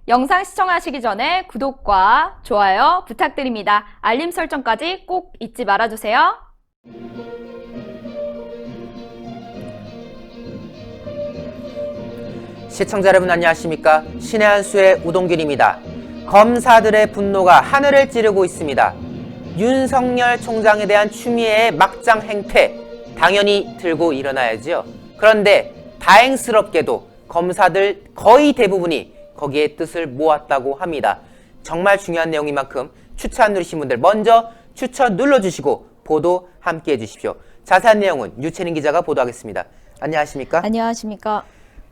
영상 시청하시기 전에 구독과 좋아요 부탁드립니다. 알림 설정까지 꼭 잊지 말아주세요. 시청자 여러분 안녕하십니까? 신의 한 수의 우동길입니다. 검사들의 분노가 하늘을 찌르고 있습니다. 윤석열 총장에 대한 추미애의 막장 행패 당연히 들고 일어나야죠. 그런데 다행스럽게도 검사들 거의 대부분이 거기에 뜻을 모았다고 합니다. 정말 중요한 내용인 만큼 추천 누르신 분들 먼저 추천 눌러주시고 보도 함께 해주십시오. 자세한 내용은 유채린 기자가 보도하겠습니다. 안녕하십니까? 안녕하십니까?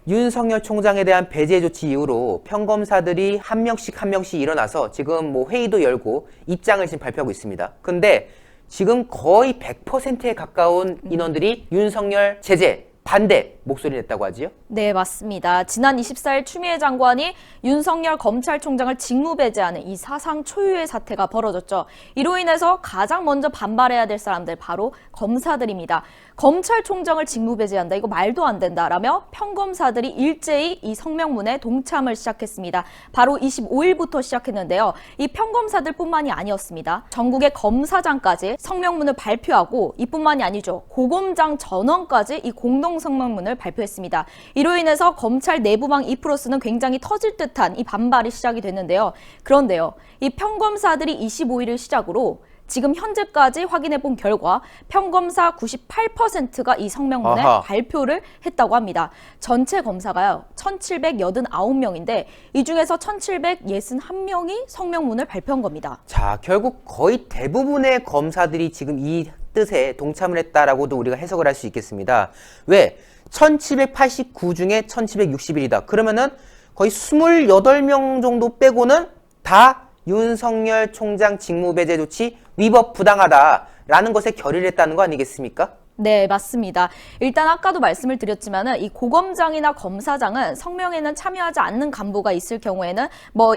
윤석열 총장에 대한 배제 조치 이후로 평검사들이 한 명씩 일어나서 지금 회의도 열고 입장을 지금 발표하고 있습니다. 근데 지금 거의 100%에 가까운 인원들이 윤석열 제재 반대 목소리를 냈다고 하지요? 네, 맞습니다. 지난 24일 추미애 장관이 윤석열 검찰총장을 직무배제하는 이 사상 초유의 사태가 벌어졌죠. 이로 인해서 가장 먼저 반발해야 될 사람들 바로 검사들입니다. 검찰총장을 직무배제한다. 이거 말도 안 된다라며 평검사들이 일제히 이 성명문에 동참을 시작했습니다. 바로 25일부터 시작했는데요. 이 평검사들뿐만이 아니었습니다. 전국의 검사장까지 성명문을 발표하고 이뿐만이 아니죠. 고검장 전원까지 이 공동 성명문을 발표했습니다. 이로 인해서 검찰 내부망 2%는 굉장히 터질 듯한 이 반발이 시작이 됐는데요. 그런데요. 이 평검사들이 25일을 시작으로 지금 현재까지 확인해 본 결과 평검사 98%가 이 성명문에 발표를 했다고 합니다. 전체 검사가요. 1789명인데 이 중에서 1761명이 성명문을 발표한 겁니다. 자, 결국 거의 대부분의 검사들이 지금 이 뜻에 동참을 했다라고도 우리가 해석을 할 수 있겠습니다. 왜? 1789 중에 1761이다. 그러면은 거의 28명 정도 빼고는 다 윤석열 총장 직무배제 조치 위법 부당하다라는 것에 결의를 했다는 거 아니겠습니까? 네, 맞습니다. 일단 아까도 말씀을 드렸지만은 이 고검장이나 검사장은 성명에는 참여하지 않는 간부가 있을 경우에는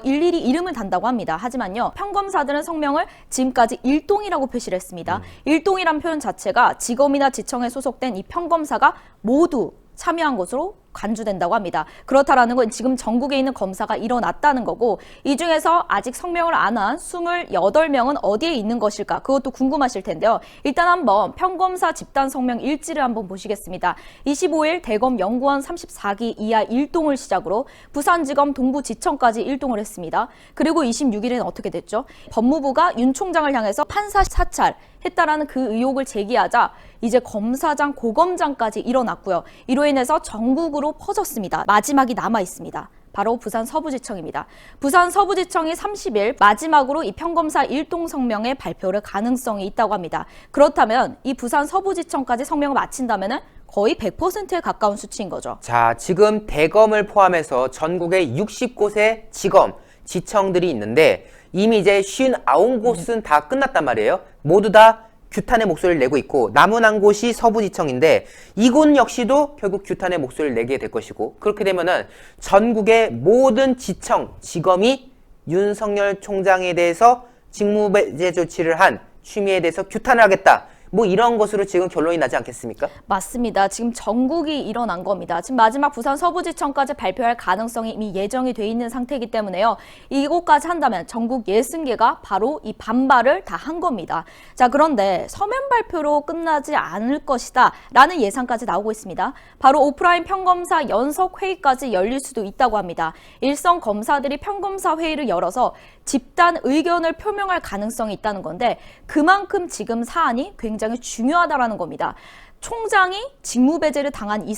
일일이 이름을 단다고 합니다. 하지만요, 평검사들은 성명을 지금까지 일동이라고 표시를 했습니다. 일동이란 표현 자체가 지검이나 지청에 소속된 이 평검사가 모두 참여한 것으로 간주된다고 합니다. 그렇다라는 건 지금 전국에 있는 검사가 일어났다는 거고 이 중에서 아직 성명을 안 한 28명은 어디에 있는 것일까? 그것도 궁금하실 텐데요. 일단 한번 평검사 집단 성명 일지를 한번 보시겠습니다. 25일 대검 연구원 34기 이하 1동을 시작으로 부산지검 동부지청까지 1동을 했습니다. 그리고 26일에는 어떻게 됐죠? 법무부가 윤 총장을 향해서 판사 사찰 했다라는 그 의혹을 제기하자 이제 검사장, 고검장까지 일어났고요. 이로 인해서 전국으로 퍼졌습니다. 마지막이 남아 있습니다. 바로 부산 서부지청입니다. 부산 서부지청이 30일 마지막으로 이 평검사 1동 성명의 발표를 가능성이 있다고 합니다. 그렇다면 이 부산 서부지청까지 성명을 마친다면 거의 100%에 가까운 수치인 거죠. 자, 지금 대검을 포함해서 전국에 60곳의 지검, 지청들이 있는데 이미 이제 59곳은 다 끝났단 말이에요. 모두 다 규탄의 목소리를 내고 있고 남은 한 곳이 서부지청인데 이곳 역시도 결국 규탄의 목소리를 내게 될 것이고 그렇게 되면은 전국의 모든 지청, 지검이 윤석열 총장에 대해서 직무배제 조치를 한 추미애에 대해서 규탄을 하겠다. 이런 것으로 지금 결론이 나지 않겠습니까? 맞습니다. 지금 전국이 일어난 겁니다. 지금 마지막 부산 서부지청까지 발표할 가능성이 이미 예정이 돼 있는 상태이기 때문에요. 이곳까지 한다면 전국 60개가 바로 이 반발을 다 한 겁니다. 자, 그런데 서면 발표로 끝나지 않을 것이다 라는 예상까지 나오고 있습니다. 바로 오프라인 평검사 연석 회의까지 열릴 수도 있다고 합니다. 일선 검사들이 평검사 회의를 열어서 집단 의견을 표명할 가능성이 있다는 건데 그만큼 지금 사안이 굉장히 중요하다라는 겁니다. 총장이 직무배제를 당한 이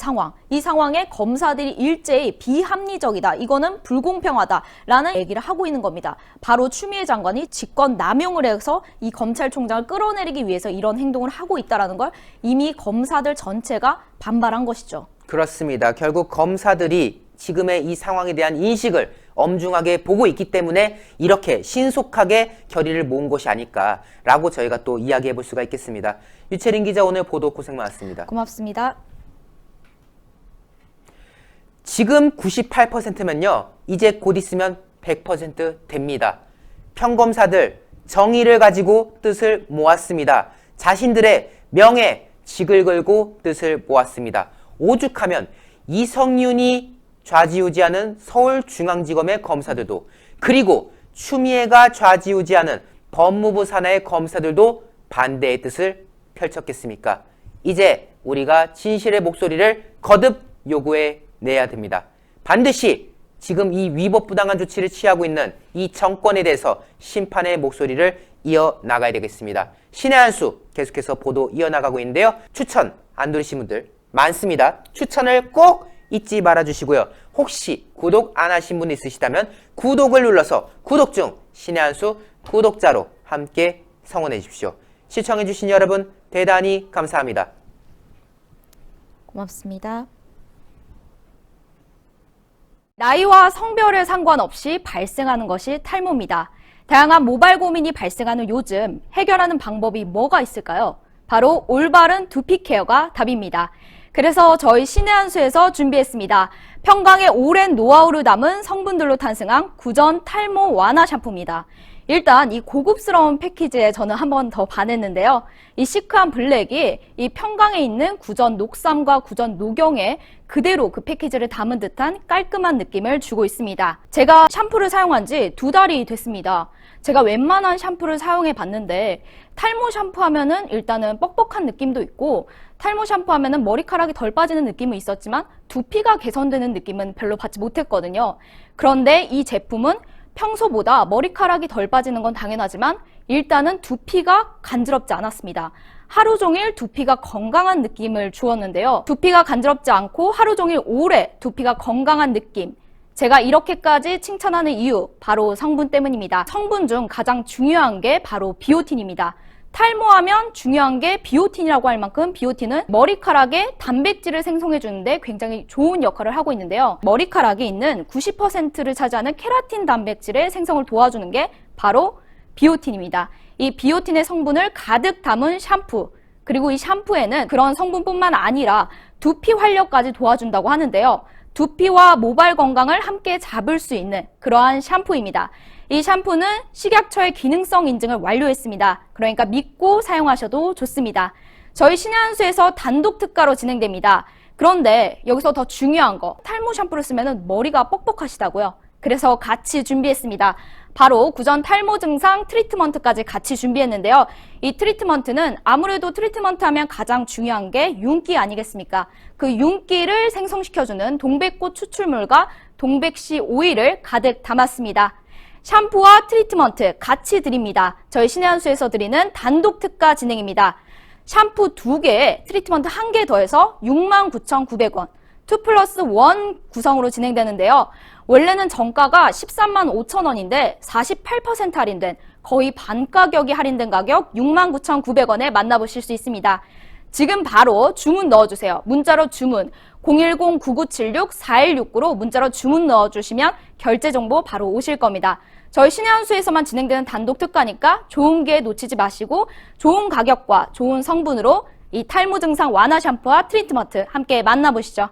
상황에 검사들이 일제히 비합리적이다. 이거는 불공평하다라는 얘기를 하고 있는 겁니다. 바로 추미애 장관이 직권 남용을 해서 이 검찰총장을 끌어내리기 위해서 이런 행동을 하고 있다는 걸 이미 검사들 전체가 반발한 것이죠. 그렇습니다. 결국 검사들이 지금의 이 상황에 대한 인식을 엄중하게 보고 있기 때문에 이렇게 신속하게 결의를 모은 것이 아닐까라고 저희가 또 이야기해 볼 수가 있겠습니다. 유채린 기자 오늘 보도 고생 많았습니다. 고맙습니다. 지금 98%면요. 이제 곧 있으면 100% 됩니다. 평검사들 정의를 가지고 뜻을 모았습니다. 자신들의 명예, 직을 걸고 뜻을 모았습니다. 오죽하면 이성윤이 좌지우지하는 서울중앙지검의 검사들도, 그리고 추미애가 좌지우지하는 법무부 산하의 검사들도 반대의 뜻을 펼쳤겠습니까? 이제 우리가 진실의 목소리를 거듭 요구해 내야 됩니다. 반드시 지금 이 위법부당한 조치를 취하고 있는 이 정권에 대해서 심판의 목소리를 이어나가야 되겠습니다. 신의 한 수 계속해서 보도 이어나가고 있는데요. 추천 안 누르신 분들 많습니다. 추천을 꼭 잊지 말아주시고요. 혹시 구독 안 하신 분 있으시다면 구독을 눌러서 구독 중 신의 한 수 구독자로 함께 성원해 주십시오. 시청해주신 여러분 대단히 감사합니다. 고맙습니다. 나이와 성별에 상관없이 발생하는 것이 탈모입니다. 다양한 모발 고민이 발생하는 요즘 해결하는 방법이 뭐가 있을까요? 바로 올바른 두피 케어가 답입니다. 그래서 저희 신의 한 수에서 준비했습니다. 평강의 오랜 노하우를 담은 성분들로 탄생한 구전 탈모 완화 샴푸입니다. 일단 이 고급스러운 패키지에 저는 한 번 더 반했는데요. 이 시크한 블랙이 이 평강에 있는 구전 녹삼과 구전 녹용에 그대로 그 패키지를 담은 듯한 깔끔한 느낌을 주고 있습니다. 제가 샴푸를 사용한 지 2달이 됐습니다. 제가 웬만한 샴푸를 사용해 봤는데 탈모 샴푸 하면은 일단은 뻑뻑한 느낌도 있고 탈모 샴푸 하면은 머리카락이 덜 빠지는 느낌은 있었지만 두피가 개선되는 느낌은 별로 받지 못했거든요. 그런데 이 제품은 평소보다 머리카락이 덜 빠지는 건 당연하지만 일단은 두피가 간지럽지 않았습니다. 하루 종일 두피가 건강한 느낌을 주었는데요. 두피가 간지럽지 않고 하루 종일 오래 두피가 건강한 느낌. 제가 이렇게까지 칭찬하는 이유 바로 성분 때문입니다. 성분 중 가장 중요한 게 바로 비오틴입니다. 탈모하면 중요한 게 비오틴이라고 할 만큼 비오틴은 머리카락에 단백질을 생성해 주는데 굉장히 좋은 역할을 하고 있는데요. 머리카락에 있는 90%를 차지하는 케라틴 단백질의 생성을 도와주는 게 바로 비오틴입니다. 이 비오틴의 성분을 가득 담은 샴푸, 그리고 이 샴푸에는 그런 성분뿐만 아니라 두피 활력까지 도와준다고 하는데요. 두피와 모발 건강을 함께 잡을 수 있는 그러한 샴푸입니다. 이 샴푸는 식약처의 기능성 인증을 완료했습니다. 그러니까 믿고 사용하셔도 좋습니다. 저희 신의 한 수에서 단독 특가로 진행됩니다. 그런데 여기서 더 중요한 거, 탈모 샴푸를 쓰면 머리가 뻑뻑하시다고요. 그래서 같이 준비했습니다. 바로 구전 탈모 증상 트리트먼트까지 같이 준비했는데요. 이 트리트먼트는 아무래도 트리트먼트 하면 가장 중요한 게 윤기 아니겠습니까? 그 윤기를 생성시켜주는 동백꽃 추출물과 동백씨 오일을 가득 담았습니다. 샴푸와 트리트먼트 같이 드립니다. 저희 신의 한 수에서 드리는 단독 특가 진행입니다. 샴푸 2개에 트리트먼트 1개 더해서 69,900원, 2+1 구성으로 진행되는데요. 원래는 정가가 135,000원인데 48% 할인된 거의 반 가격이 할인된 가격 69,900원에 만나보실 수 있습니다. 지금 바로 주문 넣어주세요. 문자로 주문 010-9976-4169로 문자로 주문 넣어주시면 결제 정보 바로 오실 겁니다. 저희 신의 한 수에서만 진행되는 단독 특가니까 좋은 기회 놓치지 마시고 좋은 가격과 좋은 성분으로 이 탈모 증상 완화 샴푸와 트리트먼트 함께 만나보시죠.